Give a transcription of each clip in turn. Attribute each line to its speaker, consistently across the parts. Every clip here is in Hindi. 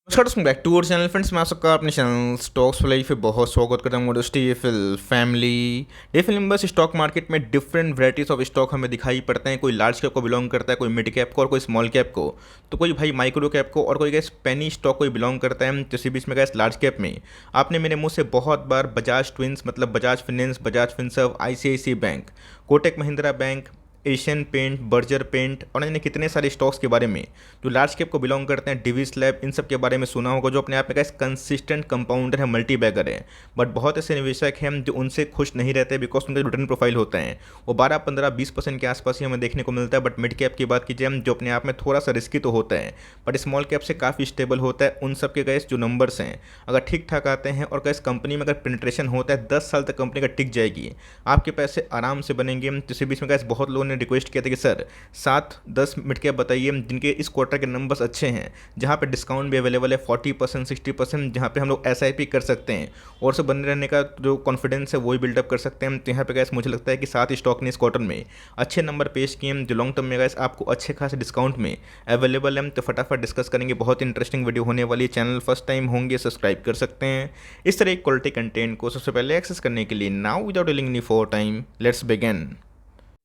Speaker 1: नमस्कार back to our channel friends. मैं आप सबका अपने चैनल स्टॉक्स लाइफ पे बहुत स्वागत करता हूँ। दोस्तों ये फिल फैमिली मेंबर्स स्टॉक मार्केट में डिफरेंट वैराइटीज ऑफ स्टॉक हमें दिखाई पड़ते हैं। कोई लार्ज कैप को बिलोंग करता है, कोई मिड कैप को और कोई स्मॉल कैप को, तो कोई भाई माइक्रो कैप को और कोई गैस पेनी स्टॉक कोई बिलोंग करता है। तो इसी बीच में गैस लार्ज कैप में आपने मेरे मुंह से बहुत बार बजाज ट्विंस मतलब Bajaj finance, Bajaj Finserv, ICICI bank, Kotak Mahindra bank, Asian paint, Berger paint और अन्य कितने सारे स्टॉक्स के बारे में जो लार्ज कैप को बिलोंग करते हैं, डिविस लैब, इन सब के बारे में सुना होगा, जो अपने आप में का कंसिस्टेंट कंपाउंडर है, मल्टी बैगर है। बट बहुत ऐसे निवेशक हैं जो उनसे खुश नहीं रहते बिकॉज उनका रिटर्न प्रोफाइल होता है वो 12, 15, 20% के आसपास ही हमें देखने को मिलता है। बट मिड कैप की बात कीजिए हम, जो अपने आप में थोड़ा सा रिस्की तो होता है बट स्मॉल कैप से काफ़ी स्टेबल होता है। उन सब के गैस जो नंबर्स हैं अगर ठीक ठाक आते हैं और गैस कंपनी में अगर पेनिट्रेशन होता है 10 साल तक कंपनी का टिक जाएगी, आपके पैसे आराम से बनेंगे। तो इसी बीच में गैस बहुत लोगों ने रिक्वेस्ट किया था कि सर 7-10 मिनट के बताइए जिनके इस क्वार्टर के नंबर्स अच्छे हैं, जहाँ पे डिस्काउंट भी अवेलेबल है 40%, 60%, जहाँ पे हम लोग एसआईपी कर सकते हैं और से बने रहने का जो कॉन्फिडेंस है वही बिल्डअप कर सकते हैं। तो यहाँ पे गैस मुझे लगता है कि 7 स्टॉक ने इस क्वार्टर में अच्छे नंबर पेश किए हैं जो लॉन्ग टर्म में गैस आपको अच्छे खासे डिस्काउंट में अवेलेबल है। तो फटाफट डिस्कस करेंगे, बहुत इंटरेस्टिंग वीडियो होने वाली है। चैनल फर्स्ट टाइम होंगे सब्सक्राइब कर सकते हैं इस तरह क्वालिटी कंटेंट को सबसे पहले एक्सेस करने के लिए। Now without dealing any for time let's begin.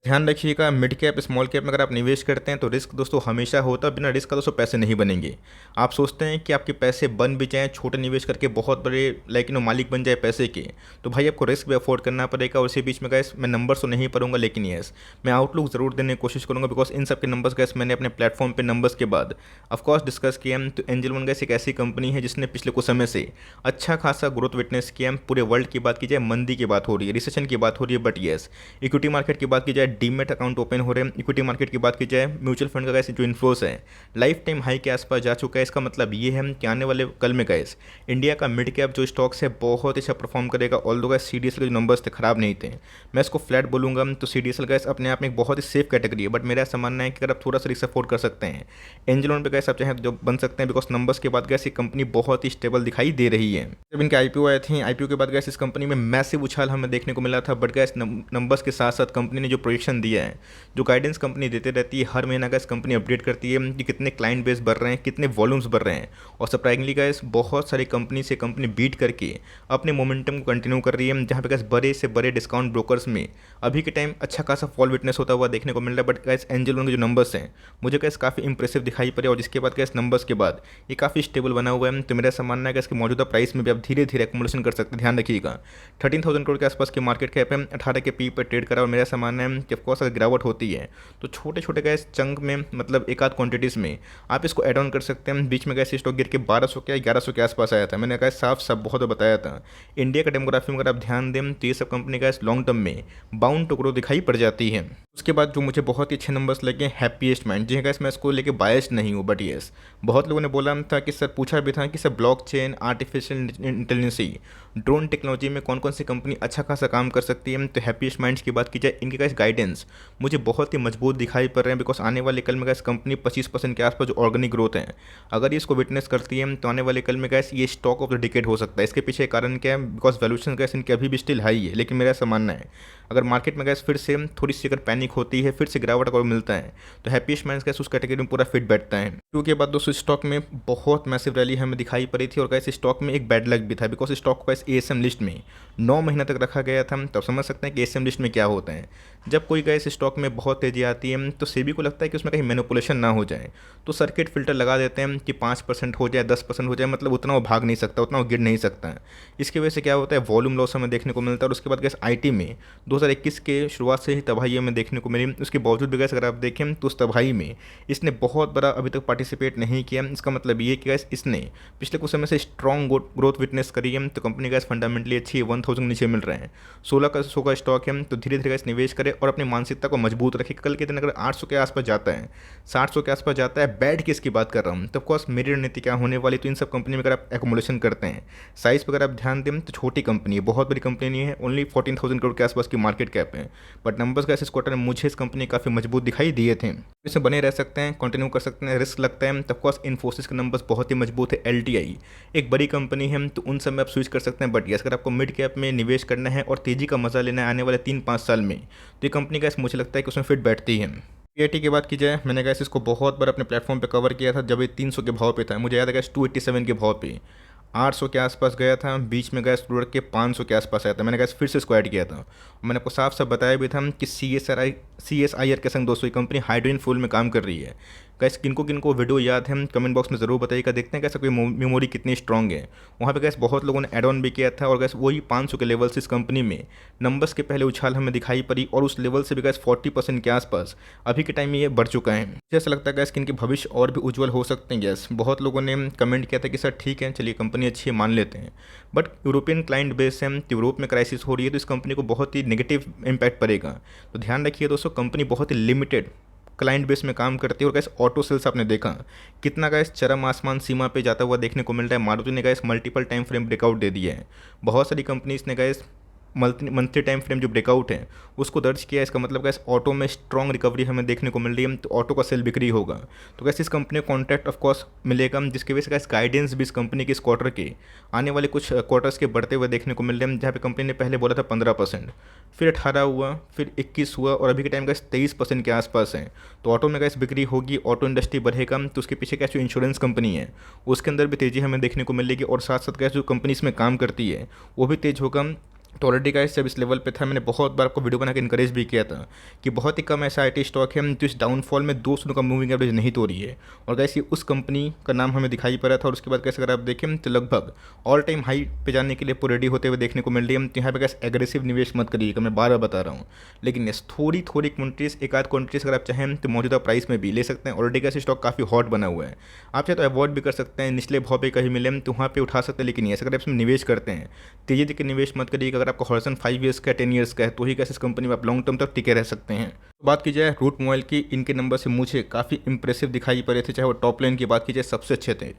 Speaker 1: ध्यान रखिएगा, मिड कैप स्मॉल कैप में अगर आप निवेश करते हैं तो रिस्क दोस्तों हमेशा होता है। बिना रिस्क का दोस्तों पैसे नहीं बनेंगे। आप सोचते हैं कि आपके पैसे बन भी जाएँ, छोटे निवेश करके बहुत बड़े मालिक बन जाए पैसे के, तो भाई आपको रिस्क भी अफोर्ड करना पड़ेगा। और इसी बीच में गैस मैं नंबर तो नहीं पढ़ूंगा, लेकिन यस मैं आउटलुक ज़रूर देने की कोशिश करूँगा बिकॉज इन सब के नंबर्स गैस मैंने अपने प्लेटफॉर्म पर नंबर्स के बाद ऑफकोर्स डिस्कस किया। तो एंजल वन गैस एक ऐसी कंपनी है जिसने पिछले कुछ समय से अच्छा खासा ग्रोथ विटनेस किया। पूरे वर्ल्ड की बात की जाए, मंदी की बात हो रही है, रिसेशन की बात हो रही है, बट यस इक्विटी मार्केट की बात की जाए, डीमेट अकाउंट ओपन हो रहे हैं। इक्विटी मार्केट की बात की जाए, म्यूचुअल फंड का गैस जो इन्फ्लोस है लाइफ टाइम हाई के आसपास जा चुका है। इसका मतलब ये है कि आने वाले कल में गैस इंडिया का मिड कैप जो स्टॉक्स है बहुत अच्छा परफॉर्म करेगा। ऑल दो गैस सीडीएसएल के जो नंबर्स थे खराब नहीं थे, मैं इसको फ्लैट बोलूँगा। तो सीडीएसएल गैस अपने आप में एक बहुत ही सेफ कैटेगरी है, बट मेरा ऐसा मानना है कि अगर आप थोड़ा सा रिस्क अफोर्ड कर सकते हैं, एंजल लोन पे गैस आप चाहें जो बन सकते हैं बिकॉज नंबर्स के बाद गैस ये कंपनी बहुत ही स्टेबल दिखाई दे रही है। जब इनके आईपीओ आए थे, आईपीओ के बाद गैस इस कंपनी में मैसिव उछाल हमें देखने को मिला था। बट गैस नंबर्स के साथ साथ कंपनी ने जो प्रोजेक्शन दिया है, जो गाइडेंस कंपनी देते रहती है, हर महीना गैस कंपनी अपडेट करती है कि कितने क्लाइंट बेस बढ़ रहे हैं, कितने वॉल्यूम्स बढ़ रहे हैं। और सरप्राइजिंगली गैस बहुत सारी कंपनी से कंपनी बीट करके अपने मोमेंटम को कंटिन्यू कर रही है, जहाँ पे गैस बड़े से बड़े डिस्काउंट ब्रोकर्स में अभी के टाइम अच्छा खासा फॉल विटनेस होता हुआ देखने को मिल रहा है। बट गैस एंजल वन के जो नंबर्स हैं मुझे गैस काफ़ी इंप्रेसिव दिखाई पड़े और जिसके बाद गैस नंबर्स के बाद ये काफ़ी स्टेबल बना हुआ है। तो मेरा ऐसा मानना है कि इसके मौजूदा प्राइस में भी आप धीरे धीरे एक्मुलेशन कर सकते हैं। ध्यान रखिएगा 13,000 करोड़ के आसपास की मार्केट कैप है, 18 के पी पर ट्रेड करा। और मेरा ऐसा मानना है कि ऑफकोर्स अगर गिरावट होती है तो छोटे छोटे गैस चंक में मतलब एक आध क्वांटिटीज़ में आप इसको ऐड ऑन कर सकते हैं। बीच में गैस स्टॉक गिर के 1200 के 1100 के आसपास आया था। मैंने कहा साफ साफ बहुत बताया था। इंडिया का डेमोग्राफी में अगर आप ध्यान दें तो ये सब कंपनी गैस लॉन्ग टर्म में बाउंड टू ग्रो दिखाई पड़ जाती है। उसके बाद जो मुझे बहुत ही अच्छे नंबर्स लगे, हैप्पीएस्ट माइंड, जी गैस मैं इसको लेके बायस्ड नहीं हूँ, बट यस बहुत लोगों ने बोला था कि सर, पूछा भी था कि sir blockchain, artificial intelligence, drone technology में कौन कौन सी कंपनी अच्छा खासा काम कर सकती है। तो हैप्पीएस्ट माइंड्स की बात की जाए, इनके गैस गाइडेंस मुझे बहुत ही मजबूत दिखाई पड़ रहे हैं बिकॉज आने वाले कल में गैस कंपनी 25% के आसपास जो ऑर्गेनिक ग्रोथ है अगर ये इसको विटनेस करती है तो आने वाले कल में गैस ये स्टॉक ऑफ द डिकेड हो सकता है। इसके पीछे कारण क्या है, बिकॉज वैल्यूएशन गैस इनकी अभी भी स्टिल हाई है। लेकिन मेरा ऐसा मानना है अगर मार्केट में गैस फिर से थोड़ी सी अगर पैनिक होती है, फिर से गिरावट अगर मिलता है, तो हैप्पीएस्ट माइंड्स गैस उस कैटेगरी में पूरा फिट बैठता है। क्योंकि बाद दोस्तों स्टॉक में बहुत मैसिव रैली हमें दिखाई पड़ी थी और गैस स्टॉक में एक बैड लक भी था बिकॉज स्टॉक को गैस एएसएम लिस्ट में 9 महीना तक रखा गया था। तब समझ सकते हैं कि एएसएम लिस्ट में क्या होता है। जब कोई गैस स्टॉक में बहुत तेजी आती है तो सेबी को लगता है कि उसमें कहीं मैनिपुलेशन ना हो जाए, तो सर्किट फिल्टर लगा देते हैं कि 5% हो जाए, 10% हो जाए, मतलब उतना वो भाग नहीं सकता, उतना वो गिर नहीं सकता। इसकी वजह से क्या होता है, वॉल्यूम लॉस हमें देखने को मिलता है। और उसके बाद गैस आईटी में 2021 के शुरुआत से ही तबाही हमें देखने को मिली। उसके बावजूद भी गैस अगर आप देखें तो उस तबाही में इसने बहुत बड़ा अभी तक पार्टिसिपेट नहीं किया। इसका मतलब ये कि गैस इसने पिछले कुछ समय से स्ट्रॉन्ग ग्रोथ विटनेस करी है। तो कंपनी गैस फंडामेंटली अच्छी है, 1000 नीचे मिल रहे हैं, 1600 का स्टॉक है। तो धीरे धीरे गैस निवेश करें और अपनी मानसिकता को मजबूत रखें। कल के दिन अगर 800 के आसपास जाता है, 700 के आसपास जाता है, बैठ के इसकी बात कर रहा हूँ, तो ऑफकोर्स मेरी रणनीति क्या होने वाली। तो इन सब कंपनी में अगर आप एकोमोडेशन करते हैं, साइज़ पर अगर आप ध्यान दें तो छोटी कंपनी है, बहुत बड़ी कंपनी नहीं है, ओनली 14,000 करोड़ के आसपास की मार्केट कैप है। बट नंबर्स का इस क्वार्टर में मुझे इस कंपनी काफ़ी मजबूत दिखाई दिए थे। इसमें बने रह सकते हैं, कंटिन्यू कर सकते हैं, रिस्क लगता है। तो ऑफकोर्स इन्फोसिस के नंबर्स बहुत ही मजबूत है, एलटीआई एक बड़ी कंपनी है, तो उन सब में आप स्विच कर सकते हैं। बट यस अगर आपको मिड कैप में निवेश करना है और तेज़ी का मजा लेना है आने वाले 3-5 साल में, तो ये कंपनी का मुझे लगता है कि उसमें फिट बैठती है। पीआईटी की बात की जाए, मैंने गैस इसको बहुत बार अपने प्लेटफॉर्म पे कवर किया था जब ये 300 के भाव पे था। मुझे याद है गैस 287 के भाव पे 800 के आसपास गया था, बीच में गैस लुढ़क के 500 के आसपास आया था। मैंने गैस फिर से इसको ऐड किया था और मैंने आपको साफ साफ बताया भी था कि CSIR के संग दोस्तों ये कंपनी हाइड्रोजन फ्यूल में काम कर रही है। गैस किनको वीडियो याद है कमेंट बॉक्स में ज़रूर बताइएगा, देखते हैं कैसे कोई मेमोरी कितनी स्ट्रॉन्ग है। वहाँ पे गैस बहुत लोगों ने एड ऑन भी किया था और गैस वही 500 के लेवल से इस कंपनी में नंबर्स के पहले उछाल हमें दिखाई पड़ी और उस लेवल से भी गैस 40% के आसपास अभी के टाइम में ये बढ़ चुका है। मुझे ऐसा लगता है गैस कि इनके भविष्य और भी उज्जवल हो सकते हैं। गैस बहुत लोगों ने कमेंट किया था कि सर ठीक है, चलिए कंपनी अच्छी है, मान लेते हैं, बट यूरोपियन क्लाइंट बेस है, यूरोप में क्राइसिस हो रही है तो इस कंपनी को बहुत ही नेगेटिव इम्पैक्ट पड़ेगा। तो ध्यान रखिए दोस्तों, कंपनी बहुत ही लिमिटेड क्लाइंट बेस में काम करती है। और गैस ऑटो सेल्स आपने देखा कितना गैस चरम आसमान सीमा पे जाता हुआ देखने को मिल रहा है। मारुति ने गैस मल्टीपल टाइम फ्रेम ब्रेकआउट दे दिया है, बहुत सारी कंपनीज ने गैस मंथली टाइम फ्रेम जो ब्रेकआउट है उसको दर्ज किया है। इसका मतलब गैस ऑटो में स्ट्रॉन्ग रिकवरी हमें देखने को मिल रही है, तो ऑटो का सेल बिक्री होगा। तो गैस इस कंपनी को कॉन्ट्रैक्ट ऑफ कोर्स मिलेगा, जिसकी वजह से गैस गाइडेंस भी इस कंपनी के इस क्वार्टर के आने वाले कुछ क्वार्टर्स के बढ़ते हुए देखने को मिल रहे हैं। जहाँ पे कंपनी ने पहले बोला था 15%, फिर 18 हुआ, फिर 21 हुआ और अभी के टाइम गैस 23% के आसपास है। तो ऑटो में गैस बिक्री होगी, ऑटो इंडस्ट्री बढ़ेगा, तो उसके पीछे क्या जो इंश्योरेंस कंपनी है उसके अंदर भी तेज़ी हमें देखने को मिलेगी और साथ साथ गैस जो कंपनी इसमें काम करती है वो भी तेज होगा। तो ऑलरेडी गाइस जब इस लेवल पे था मैंने बहुत बार आपको वीडियो बना के इनकरेज भी किया था कि बहुत ही कम ऐसा आईटी स्टॉक है जो इस डाउनफॉल में 200 का मूविंग एवरेज नहीं तोड़ी है। और गाइस ये उस कंपनी का नाम हमें दिखाई पड़ा था और उसके बाद कैसे अगर आप देखें तो लगभग ऑल टाइम हाई पे जाने के लिए पूरे रेडी होते हुए देखने को मिल रही है। तो यहाँ पे गैस एग्रेसिव निवेश मत करिएगा, मैं बार बार बता रहा हूँ, लेकिन यस थोड़ी क्वांटिटीज़ एक आध क्वांटिटीज़ अगर आप चाहें तो मौजूदा प्राइस में भी ले सकते हैं। ऑलरेडी गैस स्टॉक काफ़ी हॉट बना हुआ है, आप चाहे तो अवॉइड भी कर सकते हैं, निचले भाव पे कहीं मिले तो वहाँ पे उठा सकते हैं। लेकिन यस अगर आप इसमें निवेश करते हैं तेजी देकर निवेश मत करिएगा। अगर आपका हॉरिजॉन 5 ईयर्स का 10 ईयर्स का है तो ही कैसे इस कंपनी में आप लॉन्ग टर्म तक टिके रह सकते हैं। तो बात की जाए रूट मोबाइल की, इनके नंबर से मुझे काफ़ी इंप्रेसिव दिखाई पड़े थे, चाहे वो टॉप लाइन की बात की जाए सबसे अच्छे थे।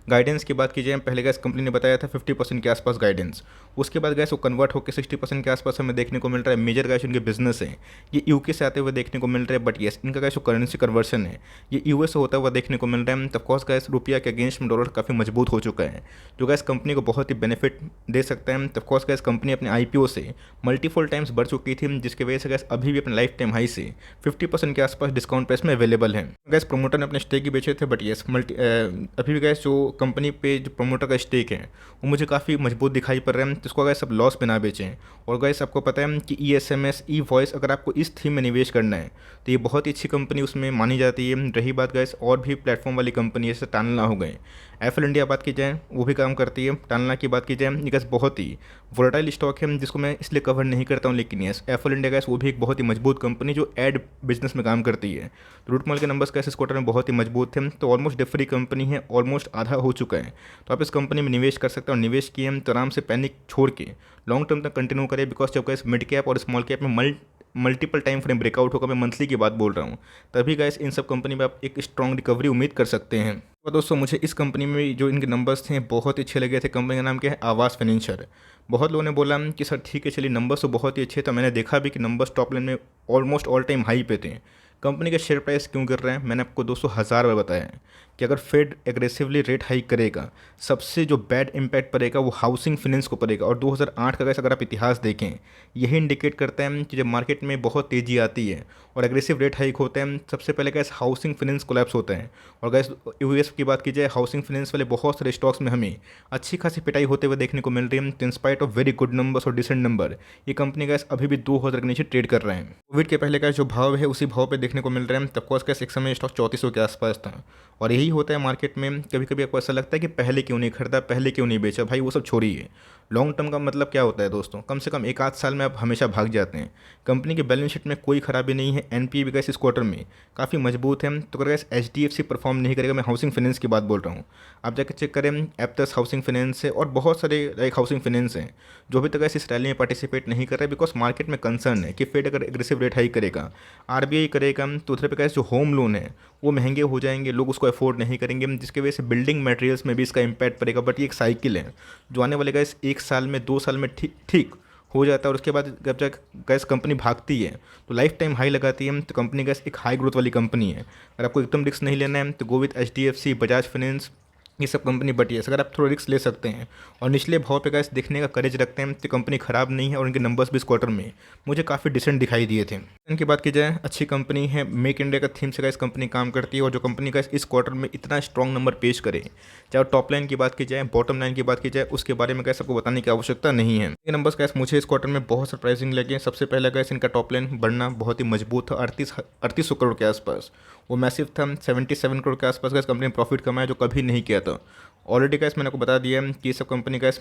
Speaker 1: गाइडेंस की बात की जाए पहले गैस कंपनी ने बताया था 50% के आसपास गाइडेंस, उसके बाद गैस वो कन्वर्ट होकर 60% के आसपास हमें देखने को मिल रहा है। मेजर गैस उनके बिजनेस है ये यूके से आते हुए देखने को मिल रहा है, बट येस इनका गैस जो करेंसी कन्वर्शन है ये यूएस से होता हुआ देखने को मिल रहा है। तब कोर्स गैस रुपया के अगेंस्ट में डॉलर काफ़ी मजबूत हो चुका है, जो गैस कंपनी को बहुत ही बेनिफिट दे सकता है। तब कोर्स गैस कंपनी अपने आईपीओ से मल्टीपल टाइम्स बढ़ चुकी थी, जिसकी वजह से गैस अभी भी अपने लाइफ टाइम हाई से 50% के आसपास डिस्काउंट प्राइस में अवेलेबल है। गैस प्रोमोटर ने अपने स्टेक ही बेचे थे, बट येस अभी भी गैस जो कंपनी पे जो प्रमोटर का स्टेक है वो मुझे काफ़ी मजबूत दिखाई पड़ रहा है, जिसको अगर सब लॉस पे ना बेचें। और गैस आपको पता है कि ESMS ई वॉइस अगर आपको इस थीम में निवेश करना है तो ये बहुत ही अच्छी कंपनी उसमें मानी जाती है। रही बात गैस और भी प्लेटफॉर्म वाली कंपनी जैसे टानला हो गए, एफएल इंडिया बात की जाए वो भी काम करती है। टानला की बात की जाए ये गैस बहुत ही वोलेटाइल स्टॉक है जिसको मैं इसलिए कवर नहीं करता हूँ, लेकिन यस एफएल इंडिया गैस वो भी एक बहुत ही मजबूत कंपनी जो एड बिजनेस में काम करती है। तो रूट मॉल के नंबर्स कैसे इस क्वार्टर में बहुत ही मजबूत थे, तो ऑलमोस्ट डिफ्री कंपनी है, ऑलमोस्ट आधा हो चुका है। तो आप इस कंपनी में निवेश कर सकते हैं और निवेश किए हम तो आराम से पैनिक छोड़ के लॉन्ग टर्म तक कंटिन्यू करें, बिकॉज जब गैस मिड कैप और स्मॉल कैप में मल्टीपल टाइम फ्रेम ब्रेकआउट होगा, मैं मंथली की बात बोल रहा हूँ, तभी गैस इन सब कंपनी में आप एक स्ट्रॉन्ग रिकवरी उम्मीद कर सकते हैं। तो दोस्तों मुझे इस कंपनी में जो इनके नंबर्स थे बहुत ही अच्छे लगे थे। कंपनी का नाम क्या है, आवास फाइनेंशियल। बहुत लोगों ने बोला कि सर ठीक है चलिए नंबर्स तो बहुत ही अच्छे थे, मैंने देखा भी कि नंबर्स टॉप लाइन में ऑलमोस्ट ऑल टाइम हाई पे थे। कंपनी का शेयर प्राइस क्यों गिर रहा है, मैंने आपको दोस्तों 1000 बार बताया है कि अगर फेड एग्रेसिवली रेट हाइक करेगा सबसे जो बैड इम्पैक्ट पड़ेगा वो हाउसिंग फाइनेंस को पड़ेगा। और 2008 का अगर आप इतिहास देखें यही इंडिकेट करता है कि जब मार्केट में बहुत तेज़ी आती है और एग्रेसिव रेट हाइक होते हैं सबसे पहले गैस हाउसिंग फाइनेंस कोलैप्स होता है। और गैस यूएस की बात की जाए हाउसिंग फाइनेंस वाले बहुत सारे स्टॉक्स में हमें अच्छी खासी पिटाई होते हुए देखने को मिल रही है। In spite of very good numbers और डिसेंट नंबर ये कंपनी गैस अभी भी 2000 के नीचे ट्रेड कर रहे हैं। कोविड के पहले का जो भाव है उसी भाव पे देखने को मिल रहा है। तब कोर्स गैस एक समय स्टॉक 3400 के आसपास था। और यही होता है मार्केट में, कभी कभी आपको ऐसा लगता है कि पहले क्यों नहीं खरीदा, पहले क्यों नहीं बेचा, भाई वो सब छोड़िए। लॉन्ग टर्म का मतलब क्या होता है दोस्तों, कम से कम एक आध साल में आप हमेशा भाग जाते हैं। कंपनी के बैलेंस शीट में कोई खराबी नहीं है, एनपीए भी गैस इस क्वार्टर में काफ़ी मजबूत है। तो अगर गैस HDFC परफॉर्म नहीं करेगा, मैं हाउसिंग फाइनेंस की बात बोल रहा हूँ, आप जाकर चेक करें एप्टस हाउसिंग फाइनेंस है और बहुत सारे लाइक हाउसिंग फाइनेंस हैं जो अभी तक इस रैली में पार्टिसिपेट नहीं कर रहे, बिकॉज मार्केट में कंसर्न है कि फेड अगर एग्रेसिव रेट हाइक करेगा, RBI करेगा, तो उधर पे गैस जो होम लोन है वो महंगे हो जाएंगे, लोग उसको अफोर्ड नहीं करेंगे, जिसकी वजह से बिल्डिंग मटेरियल्स में भी इसका इम्पैक्ट पड़ेगा। बट ये एक साइकिल है जो आने वाले गैस एक साल में 2 साल में ठीक हो जाता है और उसके बाद जब तक गैस कंपनी भागती है तो लाइफ टाइम हाई लगाती है। तो कंपनी गैस एक हाई ग्रोथ वाली कंपनी है। अगर आपको एकदम रिस्क नहीं लेना है तो go with HDFC, Bajaj finance, ये सब कंपनी बटी है। अगर आप थोड़ा रिस्क ले सकते हैं और निचले भाव पे गैस देखने का करेज रखते हैं तो कंपनी ख़राब नहीं है और इनके नंबर्स भी इस क्वार्टर में मुझे काफ़ी डिसेंट दिखाई दिए थे। इनकी बात की जाए, अच्छी कंपनी है, मेक इंडिया का थीम से गैस कंपनी काम करती है और जो कंपनी का इस क्वार्टर में इतना स्ट्रॉन्ग नंबर पेश करे, चाहे टॉप लाइन की बात की जाए, बॉटम लाइन की बात की जाए, उसके बारे में गैस आपको बताने की आवश्यकता नहीं है। ये नंबर्स गैस मुझे इस क्वार्टर में बहुत सरप्राइजिंग लगे। सबसे पहला गैस इनका टॉप लाइन बढ़ना बहुत ही मजबूत था, 3800 करोड़ के आसपास। वो मैसिव था। 77 करोड़ के आसपास गैस कंपनी ने प्रॉफिट कमाया, जो कभी नहीं किया था। ऑलरेडी गैस मैंने आपको बता दिया कि ये सब कंपनी गैस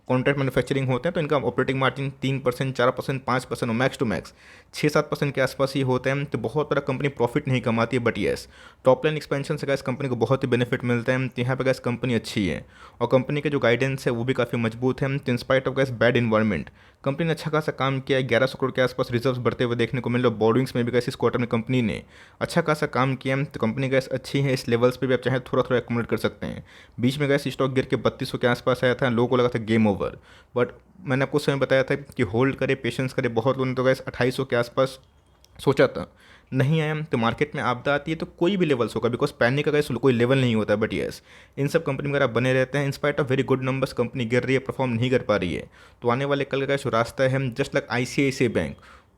Speaker 1: कॉन्ट्रैक्ट मैन्युफैक्चरिंग होते हैं तो इनका ऑपरेटिंग मार्जिन 3%, 4%, 5% और मैक्स टू मैक्स 6-7% के आसपास ही होते हैं। तो बहुत बड़ा कंपनी प्रॉफिट नहीं कमाती है, but yes top line expansion से गैस कंपनी को बहुत ही बेनिफिट मिलता है। तो यहाँ पे गैस कंपनी अच्छी है और कंपनी के जो गाइडेंस है वो भी काफ़ी मजबूत है। तो in spite of gas bad environment company ने अच्छा खासा काम किया है। 1100 करोड़ के आसपास रिजर्व्स बढ़ते हुए देखने को मिल रहे। बोर्डिंग्स में भी गैस इस क्वार्टर में कंपनी ने अच्छा खासा काम किया है। तो कंपनी गैस अच्छी है। इस लेवल्स पे भी आप चाहे थोड़ा थोड़ा एक्यूमुलेट कर सकते हैं। बीच में गैस स्टॉक गिर के 3200 के आसपास आया था, लोगों को लगा था गेम ओवर, बट मैंने आपको उस समय बताया था कि होल्ड करे, पेशेंस करे। बहुत लोगों ने तो गैस 2800 के आसपास सोचा था, नहीं आया। तो मार्केट में आपदा आती है तो कोई भी लेवल्स होगा, बिकॉज पैनिक का गैस कोई लेवल नहीं होता। बट यस इन सब कंपनी में अगर आप बने रहते हैं, in spite of very good numbers company गिर रही है, परफॉर्म नहीं कर पा रही है, तो आने वाले कल का जो रास्ता है जस्ट लाइक ICICI बैंक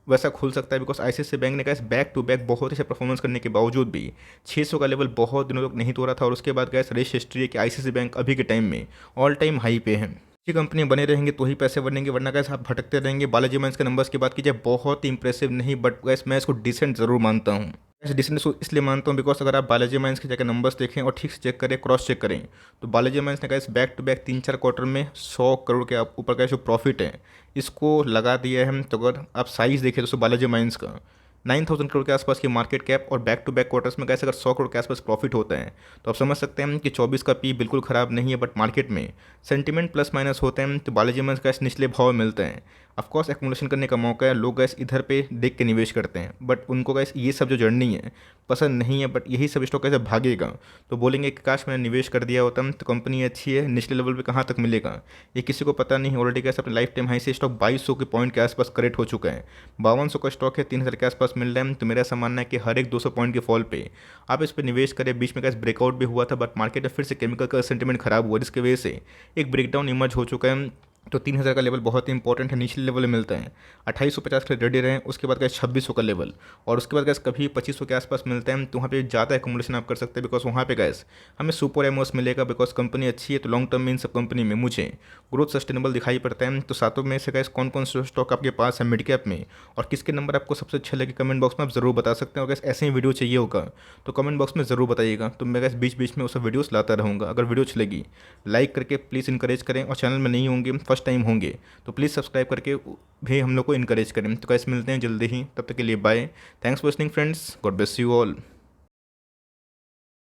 Speaker 1: वैसा खुल सकता है। बिकॉज ICICI बैंक ने गैस बैक टू बैक बहुत अच्छे परफॉर्मेंस करने के बावजूद भी 600 का लेवल बहुत दिनों तक नहीं तोड़ा था और उसके बाद गैस रेस हिस्ट्री है कि ICICI बैंक अभी के टाइम में ऑल टाइम हाई पे है। अच्छी कंपनी बने रहेंगे तो ही पैसे बनेंगे, वरना गैस आप भटकते रहेंगे। बालाजी माइंस के नंबर्स की बात कीजिए, बहुत ही इंप्रेसिव नहीं, बट गैस मैं इसको डिसेंट जरूर मानता हूँ। ऐसे डिसेंट इसलिए मानता हूँ बिकॉज अगर आप बालाजी माइंस के जाकर नंबर्स देखें और ठीक से चेक करें, क्रॉस चेक करें, तो बालाजी माइंस ने गैस बैक टू बैक 3-4 क्वार्टर में 100 करोड़ के ऊपर का जो प्रॉफिट है इसको लगा दिया है। तो अगर आप साइज़ देखें दोस्तों बालाजी माइंस का 9000 करोड़ के आसपास की मार्केट कैप और बैक टू बैक क्वार्टर्स में कैसे अगर 100 करोड़ के आसपास प्रॉफिट होता है तो आप समझ सकते हैं कि 24 का पी बिल्कुल ख़राब नहीं है। बट मार्केट में सेंटीमेंट प्लस माइनस होते हैं तो बालाजी में गैस निचले भाव मिलते हैं। ऑफकोर्स एक्मुलेशन करने का मौका है, लोग गैस इधर पे देख के निवेश करते हैं, बट उनको गैस ये सब जो जर्नी है पसंद नहीं है। बट यही सब स्टॉक कैसे भागेगा तो बोलेंगे कि काश मैंने निवेश कर दिया होता तो कंपनी अच्छी है, निचले लेवल पे कहाँ तक मिलेगा ये किसी को पता नहीं। ऑलरेडी कैसे अपने लाइफ टाइम हाई से स्टॉक 2200 के पॉइंट के आसपास करेक्ट हो चुका है। 5200 का स्टॉक है, 3000 के आसपास मिल रहा है। तो मेरा ऐसा मानना है कि हर एक 200 पॉइंट के फॉल पे आप इस पर निवेश करें। बीच में कैसे ब्रेकआउट भी हुआ था, बट मार्केट में फिर से केमिकल का सेंटीमेंट खराब हुआ जिसकी वजह से एक ब्रेकडाउन इमर्ज हो चुका है। तो 3000 का लेवल बहुत ही इंपॉर्टेंट है, निचले लेवल में मिलता है। 2850 के लिए रेडी रहें, उसके बाद गैस 2600 का लेवल और उसके बाद गैस कभी 2500 के आसपास मिलता है। तो वहाँ पे ज़्यादा एकोमोडेशन आप कर सकते हैं, बिकॉज वहाँ पे गैस हमें सुपर एमओस मिलेगा। बिकॉज कंपनी अच्छी है तो लॉन्ग टर्म में इन सब कंपनी में मुझे ग्रोथ सस्टेनेबल दिखाई पड़ता है। तो सातों में से गैस कौन कौन से स्टॉक आपके पास है मिड कैप में और किसके नंबर आपको सबसे अच्छे लगे, कमेंट बॉक्स में आप ज़रूर बता सकते हैं। और गैस ऐसे ही वीडियो चाहिए होगा तो कमेंट बॉक्स में ज़रूर बताइएगा, तो मैं गैस बीच बीच में उस वीडियोस लाता रहूँगा। अगर वीडियो अच्छी लगी लाइक करके प्लीज़ इंकरेज करें, और चैनल में नहीं होंगे फर्स्ट टाइम होंगे तो प्लीज़ सब्सक्राइब करके भी हम लोग को इनकरेज करें। तो कैसे मिलते हैं जल्दी ही, तब तक के लिए bye. Thanks for listening friends, God bless you all.